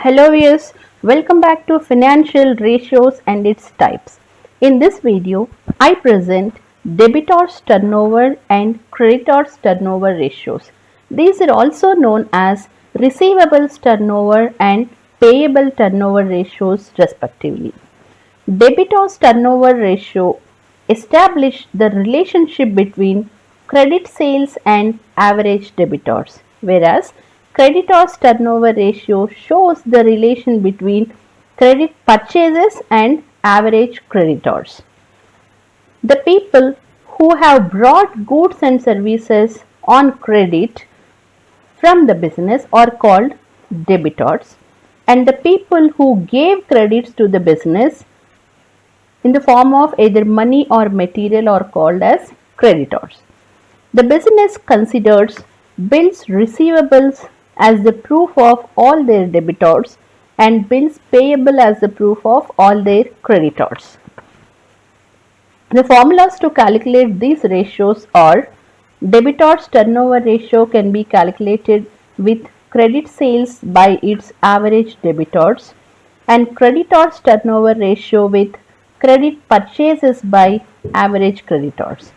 Hello viewers, welcome back to Financial Ratios and its Types. In this video, I present debitors turnover and creditors turnover ratios. These are also known as receivables turnover and payable turnover ratios respectively. Debitors turnover ratio established the relationship between credit sales and average debitors, whereas creditors turnover ratio shows the relation between credit purchases and average creditors. The people who have brought goods and services on credit from the business are called debitors, and the people who gave credits to the business in the form of either money or material are called as creditors. The business considers bills receivables as the proof of all their debitors and bills payable as the proof of all their creditors. The formulas to calculate these ratios are: debitors turnover ratio can be calculated with credit sales by its average debitors, and creditors turnover ratio with credit purchases by average creditors.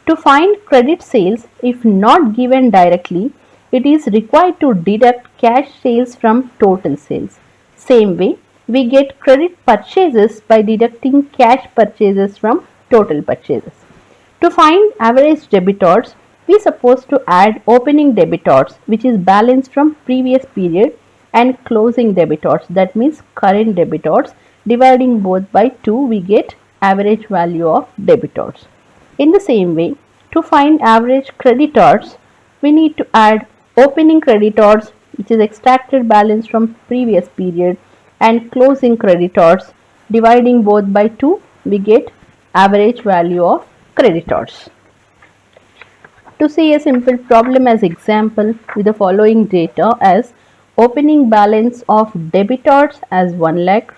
To find credit sales, if not given directly, it is required to deduct cash sales from total sales. Same way, we get credit purchases by deducting cash purchases from total purchases. To find average debitors, we are supposed to add opening debitors, which is balance from previous period, and closing debitors, that means current debitors. Dividing both by 2, we get average value of debitors. In the same way, to find average creditors, we need to add opening creditors, which is extracted balance from previous period, and closing creditors. Dividing both by 2, we get average value of creditors. To see a simple problem as example with the following data as opening balance of debitors as 1 lakh,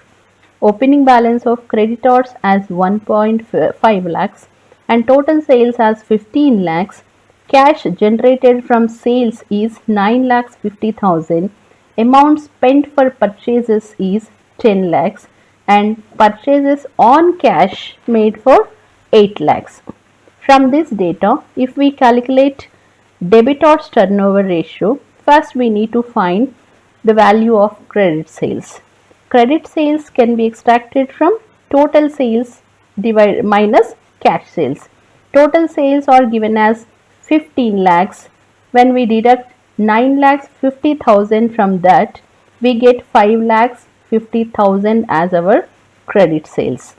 opening balance of creditors as 1.5 lakhs, and total sales as 15 lakhs. Cash generated from sales is 9 lakhs 50,000. Amount spent for purchases is 10 lakhs, and purchases on cash made for 8 lakhs. From this data, if we calculate debitors turnover ratio, first we need to find the value of credit sales. Credit sales can be extracted from total sales minus cash sales. Total sales are given as 15 lakhs. When we deduct 9 lakhs 50,000 from that, we get 5 lakhs 50,000 as our credit sales.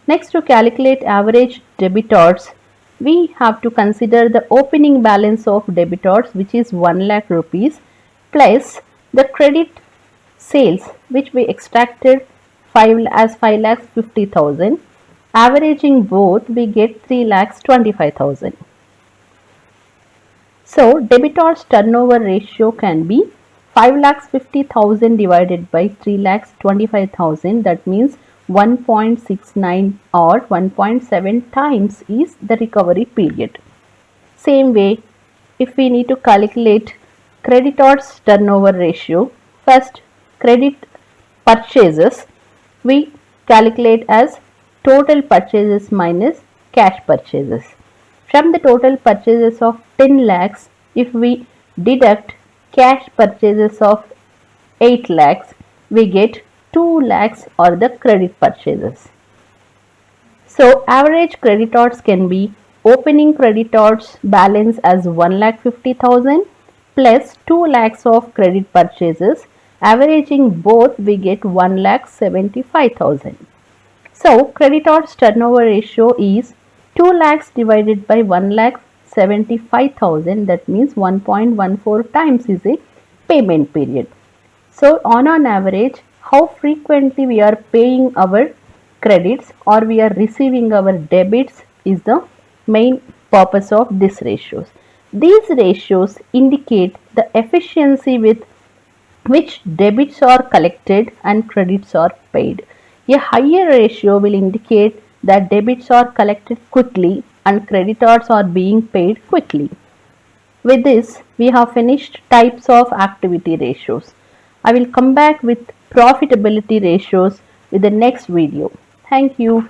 Next, to calculate average debitors, we have to consider the opening balance of debitors, which is 1 lakh rupees, plus the credit sales, which we extracted 5 lakhs 50,000. Averaging both, we get 3 lakhs 25,000. So, debitors turnover ratio can be 5 lakhs 50,000 divided by 3 lakhs 25,000. That means 1.69 or 1.7 times is the recovery period. Same way, if we need to calculate creditors turnover ratio, first credit purchases we calculate as total purchases minus cash purchases. From the total purchases of 10 lakhs, if we deduct cash purchases of 8 lakhs, we get 2 lakhs or the credit purchases. So, average creditors can be opening creditors balance as 1 lakh 50,000 plus 2 lakhs of credit purchases. Averaging both, we get 1 lakh 75,000. So, creditors turnover ratio is 2 lakhs divided by 1 lakh 75,000. That means 1.14 times is a payment period. So, on an average, how frequently we are paying our credits or we are receiving our debits is the main purpose of these ratios. These ratios indicate the efficiency with which debits are collected and credits are paid. A higher ratio will indicate that debits are collected quickly and creditors are being paid quickly. With this, we have finished types of activity ratios. I will come back with profitability ratios with the next video. Thank you.